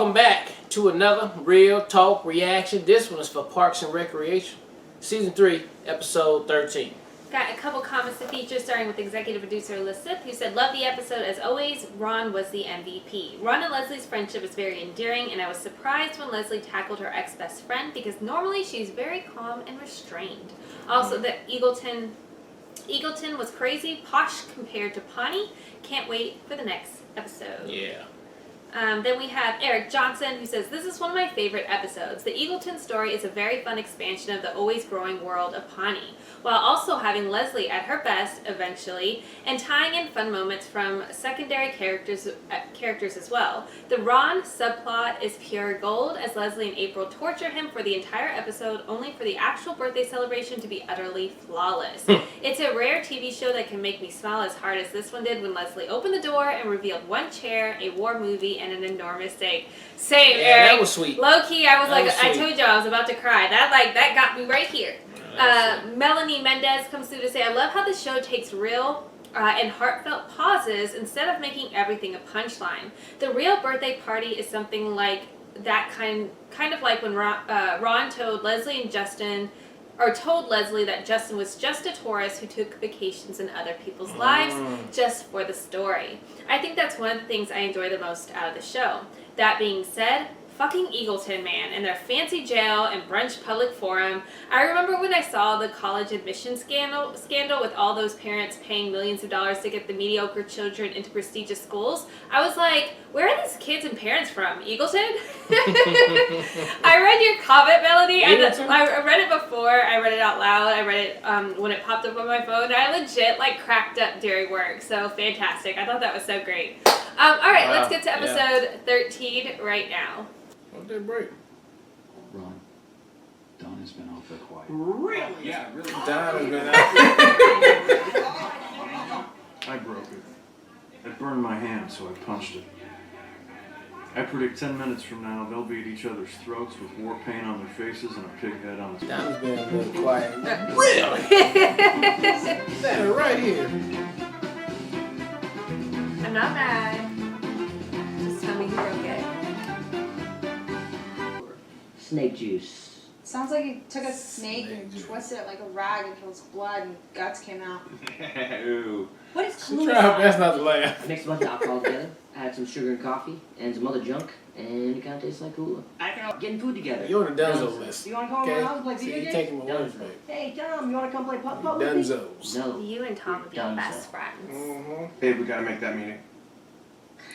welcome back to another Real Talk Reaction. This one is for Parks and Recreation. Season 3, Episode 13. Got a couple comments to feature, starting with executive producer Lisith, who said, "Love the episode as always. Ron was the MVP. Ron and Leslie's friendship is very endearing, and I was surprised when Leslie tackled her ex-best friend because normally she's very calm and restrained. Also, the Eagleton was crazy, posh compared to Pawnee. Can't wait for the next episode." Yeah. Then we have Eric Johnson, who says, "This is one of my favorite episodes. The Eagleton story is a very fun expansion of the always growing world of Pawnee, while also having Leslie at her best eventually, and tying in fun moments from secondary characters as well. The Ron subplot is pure gold, as Leslie and April torture him for the entire episode, only for the actual birthday celebration to be utterly flawless. It's a rare TV show that can make me smile as hard as this one did when Leslie opened the door and revealed one chair, a war movie, and an enormous steak." Same, Yeah, Eric. that was sweet. Low key, I was That like, was I sweet. told you I was about to cry. That got me right here. Melanie Mendez comes through to say, "I love how the show takes real and heartfelt pauses instead of making everything a punchline. The real birthday party is something like that kind of like when Ron told Leslie and Justin." Or told Leslie that Justin was just a tourist who took vacations in other people's lives just for the story. I think that's one of the things I enjoy the most out of the show. That being said, fucking Eagleton, man, and their fancy jail and brunch public forum. I remember when I saw the college admission scandal with all those parents paying millions of dollars to get the mediocre children into prestigious schools. I was like, where are these kids and parents from? Eagleton? I read your comment, Melody. I read it before. I read it out loud. I read it when it popped up on my phone. I legit cracked up during work. So fantastic. I thought that was so great. All right, let's get to episode 13 right now. What did break? Ron, Don has been awfully quiet. Really? Yeah, really. Don has been out. I broke it. It burned my hand, so I punched it. I predict 10 minutes from now, they'll be at each other's throats with war paint on their faces and a pig head on his Don's been a little quiet. Really? Standing right here. I'm not mad. Just tell me who broke it. Snake juice. Sounds like he took a snake and twisted it like a rag until its blood and guts came out. Ooh. What is She tried her best not to laugh. I mixed a bunch of alcohol together, added some sugar and coffee, and some other junk, and it kind of tastes like cola. Getting food together. You're on the Dunzo list. You want to come over Okay? my house and play See, video you games? taking my words back. Hey, Tom, you want to come play putt-putt with me? Dunzos. No. You and Tom would be Dunzo. best friends. Mm-hmm. Babe, we gotta make that meeting.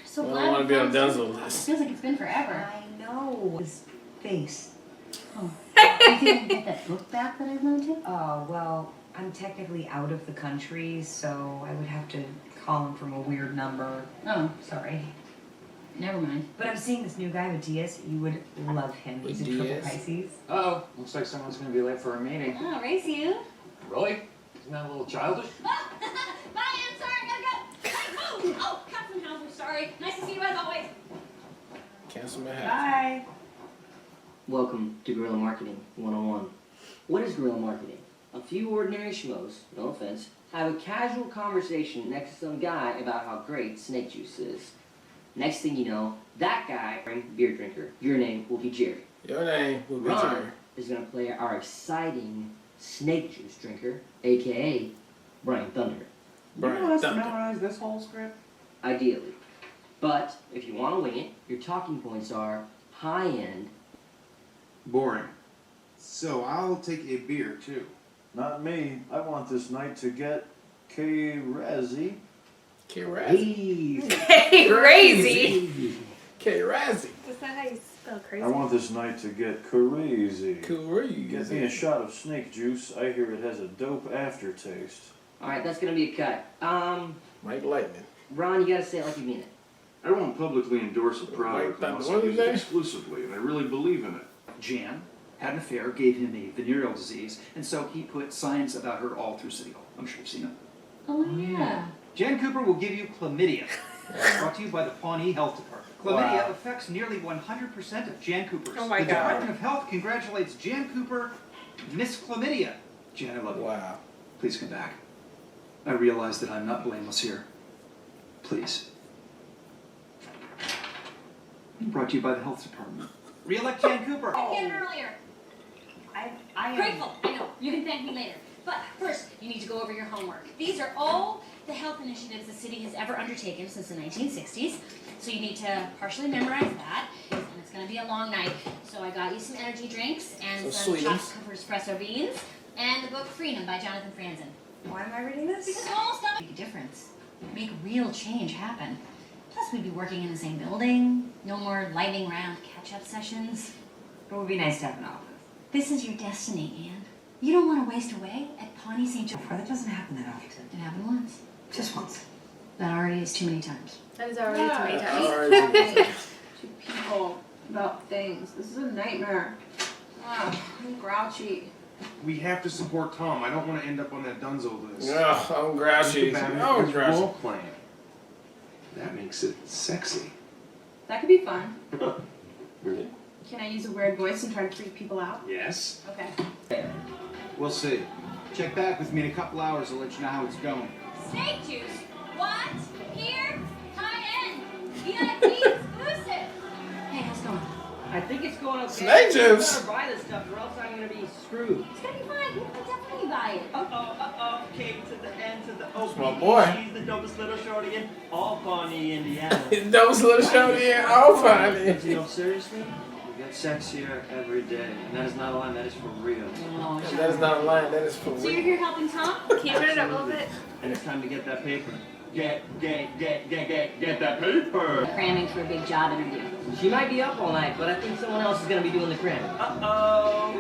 So I don't want to be on the Dunzo list. Feels like it's been forever. I know. His face. Oh. Do you think I can get that book back that I loaned you? Oh, well, I'm technically out of the country, so I would have to call him from a weird number. Oh, Sorry. never mind. But I'm seeing this new guy with Diaz. You would love him. He's a triple Diaz? Pisces. Uh-oh, looks like someone's gonna be late for a meeting. Oh, race you. Really? Isn't that a little childish? Bye, I'm sorry, I gotta go. Oh, Katzenhauser, sorry. Nice to see you as always. Cancel my hat. Bye. Welcome to Guerrilla Marketing 101. What is guerrilla marketing? A few ordinary schmoes, no offense, have a casual conversation next to some guy about how great snake juice is. Next thing you know, that guy, beer drinker, your name will be Jerry. Your name will be Jerry. Ron is going to play our exciting snake juice drinker, aka Brian Thunder. Brian Thunder. memorize this whole script? Ideally. But if you want to wing it, your talking points are high-end. Boring. So I'll take a beer, too. Not me. I want this night to get K-Razzie. K-Razzie. Hey, Crazy. K-Razzie. Is that how you spell crazy? I want this night to get crazy. Get me a Crazy. shot of snake juice. I hear it has a dope aftertaste. Alright, that's going to be a cut. Mike Lightning. Ron, you got to say it like you mean it. I won't publicly endorse a product Wait, unless what I did use you it say? exclusively, and I really believe in it. Jan had an affair, gave him a venereal disease, and so he put signs about her all through City Hall. I'm sure you've seen them. Oh, yeah. Jan Cooper will give you chlamydia. Brought to you by the Pawnee Health Department. Chlamydia affects nearly 100% of Jan Coopers. Oh my the God. Department of Health congratulates Jan Cooper, Miss Chlamydia. Jan, I love you. Wow. Please come back. I realize that I'm not blameless here. Please. Brought to you by the health department. Re-elect Jan Cooper. I came earlier. I am Grateful. I know. You can thank me later. But first, you need to go over your homework. These are all the health initiatives the city has ever undertaken since the 1960s. So you need to partially memorize that, and it's going to be a long night. So I got you some energy drinks and some chocolate covered espresso beans, and the book Freedom by Jonathan Franzen. Why am I reading this? Because all stuff make a difference. Make real change happen. Plus, we'd be working in the same building. No more lightning round catch-up sessions. It would be nice to have an office. This is your destiny, Anne. You don't want to waste away at Pawnee St. John. That doesn't happen that often. It happened once. Just once. That already is too many times. That is already too many times. To people about things. This is a nightmare. I'm grouchy. We have to support Tom. I don't want to end up on that Dunzo list. Ugh, I'm grouchy. I'm grouchy. Role playing. That makes it sexy. That could be fun. Really? Can I use a weird voice and try to freak people out? Yes. Okay. We'll see. Check back with me in a couple hours. I'll let you know how it's going. Snake juice. What? Here? High-end. VIP exclusive. Hey, how's it going? I think it's going okay. Snake juice. You better buy this stuff or else I'm gonna be screwed. It's gonna be fine. We'll definitely buy it. Uh-oh, came to the end to the That's my boy. She's the dopest little shorty in all Pawnee, Indiana. That was a little show here. Oh, funny. You know, seriously? You get sexier every day. And that is not a line, that is for real. Oh, That is not a line. That is for so you're real. here helping Tom? Can you turn it up a little bit? And it's time to get that paper. Get that paper! Cramming for a big job interview. She might be up all night, but I think someone else is gonna be doing the cramming. Uh-oh!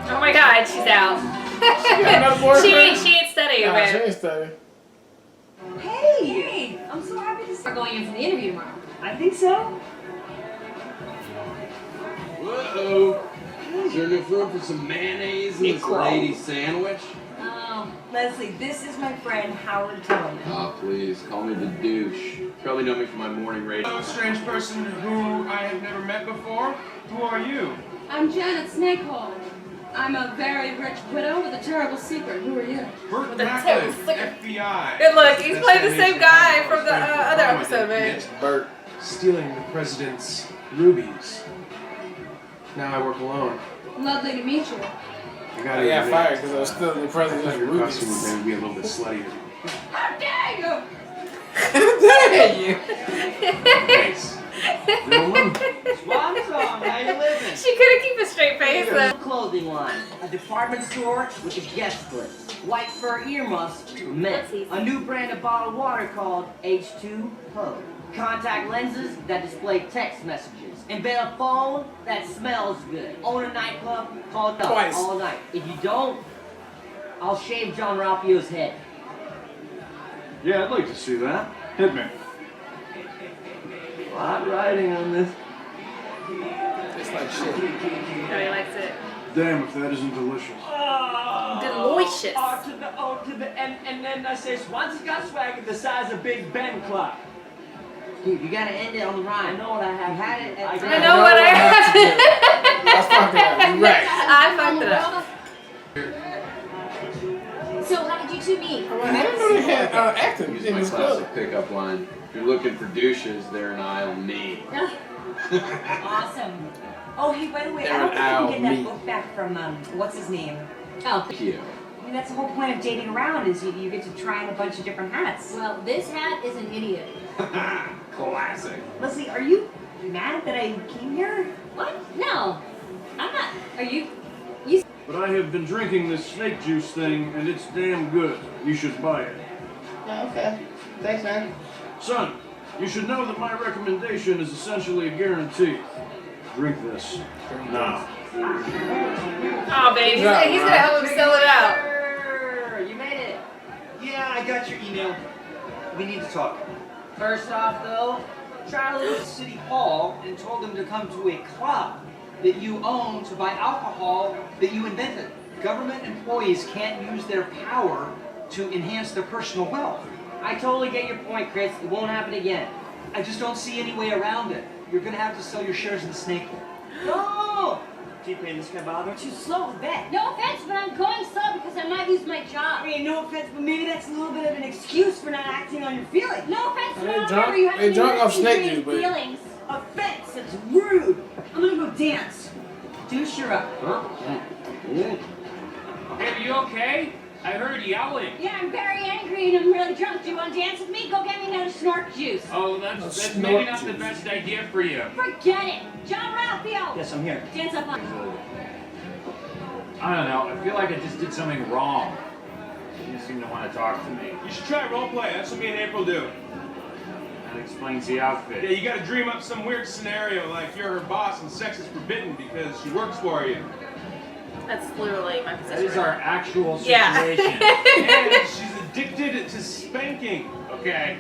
Oh my God, she's out. She got another boyfriend? she ain't studying, Nah, she man. ain't studying. Hey! I'm so happy to see We're going in for the interview tomorrow. I think so. Whoa! Is there enough room for some mayonnaise in this lady sandwich? Oh. Leslie, this is my friend Howard Tillman. Oh, please, call me the douche. Probably know me from my morning radio. Hello, strange person who I have never met before. Who are you? I'm Janet Snakehole. I'm a very rich widow with a terrible secret. Who are you? Burt With a Macklin, secret. FBI. Good look, he's That's playing the that same nation guy I from the was other thankful episode, I didn't man. commit Burt stealing the president's rubies. Now I work alone. Lovely to meet you. I I gotta got admit, fired because I was still in the I president's thought your costume would rubies. maybe be a little bit sluttier. How dare you! Dang you! Thanks. Gentlemen, Swan song, how you living? She couldn't keep a straight face. Here's a clothing line, a department store with a guest list, white fur earmuffs for men, a new brand of bottled water called H2O, contact lenses that display text messages, invent a phone that smells good, own a nightclub called Duck Twice. all night. If you don't, I'll shave John Ralphio's head. Yeah, I'd like to see that. Hit me. A lot riding on this. It's like shit. Nobody likes it. Damn if that isn't delicious. Delicious. R to the O to the N, and then I say Swanson's got swagger the size of Big Ben clock. Dude, you gotta end it on the rhyme. I know what I have. You had it. I know what I have to do. I fucked it up. You right. I fucked it up. So how did you two meet? I didn't know they had acting Use in my this club. classic pickup line. If you're looking for douches, they're an aisle me. Awesome. Oh, hey, by the way, They're I don't think I an can get owl that book back from, what's his name? Oh. Thank you. I mean, that's the whole point of dating around is you get to try on a bunch of different hats. Well, this hat is an idiot. Classic. Leslie, are you mad that I came here? What? No. I'm not. Are you? But I have been drinking this snake juice thing, and it's damn good. You should buy it. Oh, okay. Thanks, man. Son, you should know that my recommendation is essentially a guarantee. Drink this. Now. Oh, baby, he's gonna help him sell it out. You made it. Yeah, I got your email. We need to talk. First off, though, Charlie went to City Hall and told them to come to a club that you own to buy alcohol that you invented. Government employees can't use their power to enhance their personal wealth. I totally get your point, Chris. It won't happen again. I just don't see any way around it. You're gonna have to sell your shares of the snake. No! T-Pain, this guy bother? Too slow with that. No offense, but I'm going slow because I might lose my job. I mean, no offense, but maybe that's a little bit of an excuse for not acting on your feelings. No offense, but They I'll drunk- remember you have they to drunk off be snake listening juice, to baby. feelings. Offense, that's rude. I'm gonna go dance. Deuce, you're up. Yeah. Hey, are you okay? I heard yelling. Yeah, I'm very angry and I'm really drunk. Do you want to dance with me? Go get me another snort juice. Oh, that's maybe not the best idea for you. Forget it. John Ralphio. Yes, I'm here. Dance up on. I don't know. I feel like I just did something wrong. She didn't seem to want to talk to me. You should try roleplay. That's what me and April do. That explains the outfit. Yeah, you gotta dream up some weird scenario like you're her boss and sex is forbidden because she works for you. That's literally my That position. is our actual Yeah. situation. And she's addicted to spanking. Okay.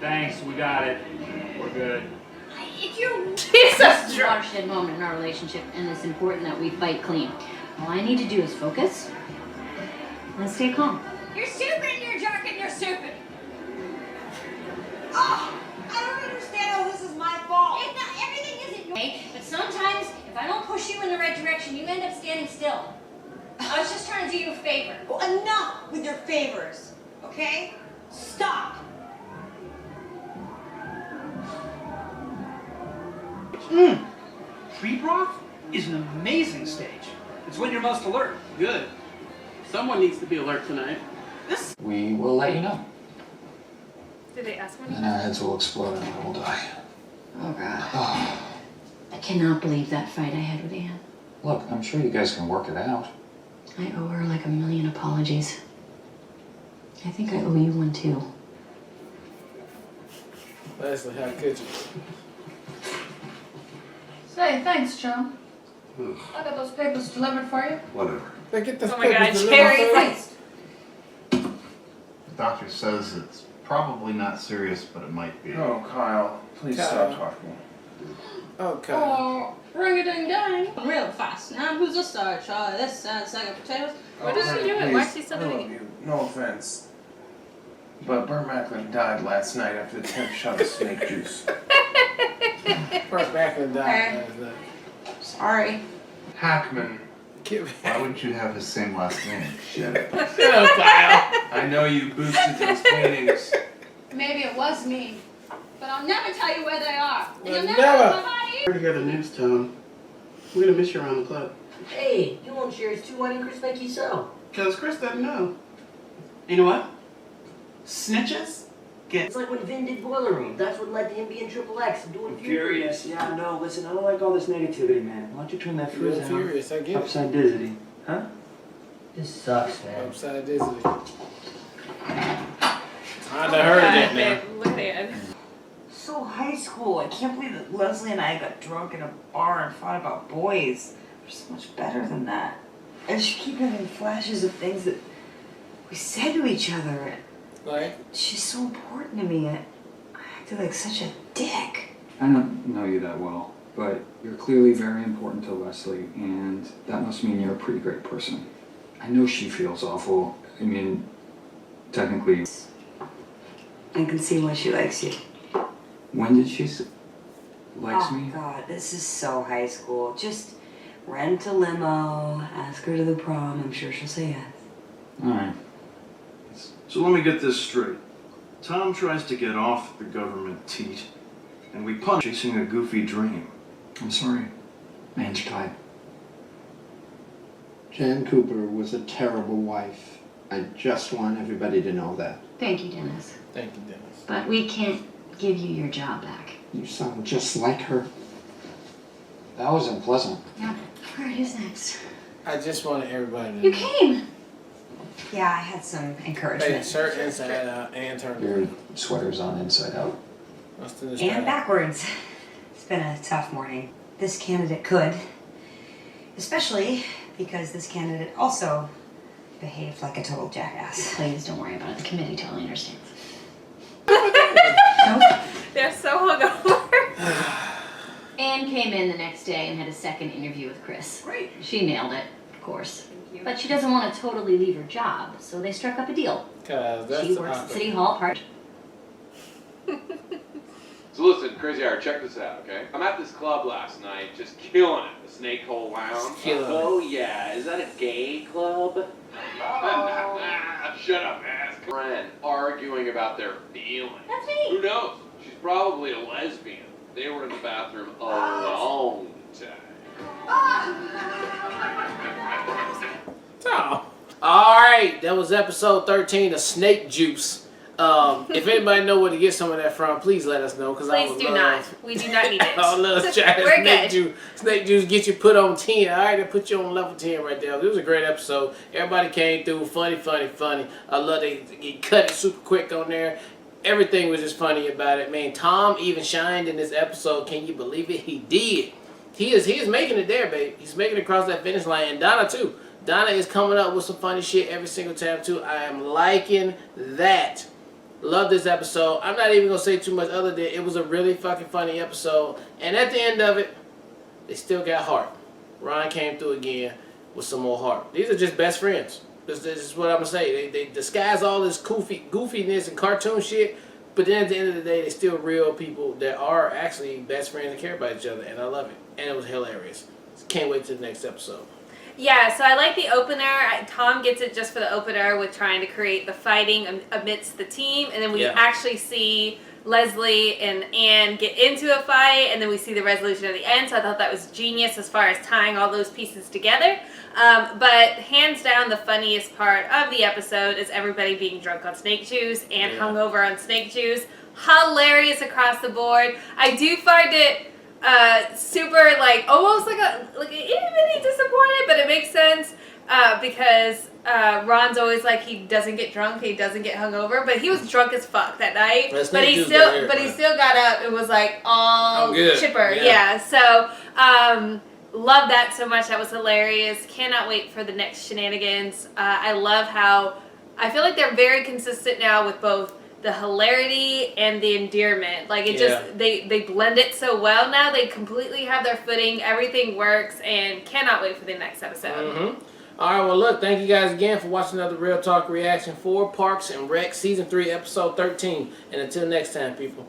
Thanks. We got it. We're good. If you Jesus This is a Christ. watershed moment in our relationship, and it's important that we fight clean. All I need to do is focus and stay calm. You're stupid and you're a jerk and you're stupid. Oh, I don't understand how this is my fault. It's not, everything isn't your way, but sometimes if I don't push you in the right direction, you end up standing still. I was just trying to do you a favor. Well, enough with your favors, okay? Stop. Pre-prof is an amazing stage. It's when you're most alert. Good. Someone needs to be alert tonight. We will let you know. Did they ask me? And our heads will explode and we will die. Oh, God. I cannot believe that fight I had with Anne. Look, I'm sure you guys can work it out. I owe her like a million apologies. I think I owe you one, too. Leslie, how could you? Say, thanks, John. I got those papers delivered for you. Whatever. They get the Oh my God, papers Jerry. delivered first. The doctor says it's probably not serious, but it might be. Oh, Kyle, please Kyle. stop talking. Okay. Oh, ring-a-ding-dang. Real fast. Now who's the star? Charlie, this sack of potatoes. What did she do? Please, Why is she still I doing love it? you. No offense. But Burt Macklin died last night after the 10th shot of snake juice. First back in the Okay. last night. Sorry. Hackman. Why wouldn't you have his same last name? Shit. Shut up, Kyle. I know you boosted those paintings. Maybe it was me, but I'll never tell you where they are. And Well, you'll never never. know my body. We're together news, Tom. We're gonna miss you around the club. Hey, you won't share his 2 wedding Chris make you so. Because Chris doesn't know. You know what? Snitches get. It's like when Vin did Boiler Room. That's what led to him being Triple X and doing Furious. Yeah, no, listen, I don't like all this negativity, man. Why don't you turn that You're frizz down? furious, I get it. Upside dizzy. Huh? This sucks, man. Upside dizzy. I heard that now. Look at it. So high school. I can't believe that Leslie and I got drunk in a bar and fought about boys. We're so much better than that. I just keep having flashes of things that we said to each other. Like? She's so important to me. I acted like such a dick. I don't know you that well, but you're clearly very important to Leslie, and that must mean you're a pretty great person. I know she feels awful. I mean, technically, I can see why she likes you. when did she likes Oh me? God, this is so high school. Just rent a limo, ask her to the prom. I'm sure she'll say yes. All right. So let me get this straight. Tom tries to get off the government teat, and we punch chasing a goofy dream. I'm sorry. My hands are tied. Jan Cooper was a terrible wife. I just want everybody to know that. Thank you, Dennis. Thank you, Dennis. But we can't give you your job back. You sound just like her. That was unpleasant. Yeah. Where is next? I just wanted everybody to You know. came. Yeah, I had some Hey, encouragement. shirt inside out and turned Your sweater's on inside out. What's in this And bag? backwards. It's been a tough morning. This candidate could. Especially because this candidate also behaved like a total jackass. Please don't worry about it. The committee totally understands. They're so hungover. Anne came in the next day and had a second interview with Chris. Great. She nailed it, of course. But she doesn't want to totally leave her job, so they struck up a deal. Cause that's She works at awkward. City Hall part. So listen, Crazy Hour, check this out, okay? I'm at this club last night, just killing it. The Snake Hole Lounge. Killing it. Yeah. Is that a gay club? Shut up, ass. Friend arguing about their feelings. That's me. Who knows? She's probably a lesbian. They were in the bathroom a long time. Oh. Alright, that was episode 13 of Snake Juice. If anybody know where to get some of that from, please let us know. Please do not. We do not need it. I would love to try We're Snake good. Juice. Snake Juice get you put on 10. Alright, they put you on level 10 right there. It was a great episode. Everybody came through. Funny. I love they cut it super quick on there. Everything was just funny about it, man. Tom even shined in this episode. Can you believe it? He did. He is making it there, babe. He's making it across that finish line. And Donna, too. Donna is coming up with some funny shit every single time, too. I am liking that. Love this episode. I'm not even going to say too much other than it was a really fucking funny episode. And at the end of it, they still got heart. Ron came through again with some more heart. These are just best friends. This is what I'm going to say. They disguise all this goofiness and cartoon shit, but then at the end of the day, they're still real people that are actually best friends and care about each other, and I love it. And it was hilarious. Can't wait to the next episode. Yeah, so I like the opener. Tom gets it just for the opener with trying to create the fighting amidst the team, and then we actually see Leslie and Anne get into a fight, and then we see the resolution at the end. So I thought that was genius as far as tying all those pieces together. But hands down, the funniest part of the episode is everybody being drunk on snake juice and hungover on snake juice. Hilarious across the board. I do find it super almost like a itty disappointed, but it makes sense because Ron's always like he doesn't get drunk, he doesn't get hungover, but he was drunk as fuck that night. But he still got up and was like all chipper. Yeah. So love that so much. That was hilarious. Cannot wait for the next shenanigans. I love how I feel like they're very consistent now with both the hilarity and the endearment. Like it just they blend it so well now. They completely have their footing. Everything works, and cannot wait for the next episode. All right, well, look, thank you guys again for watching another Real Talk reaction for Parks and Rec Season 3, Episode 13. And until next time, people.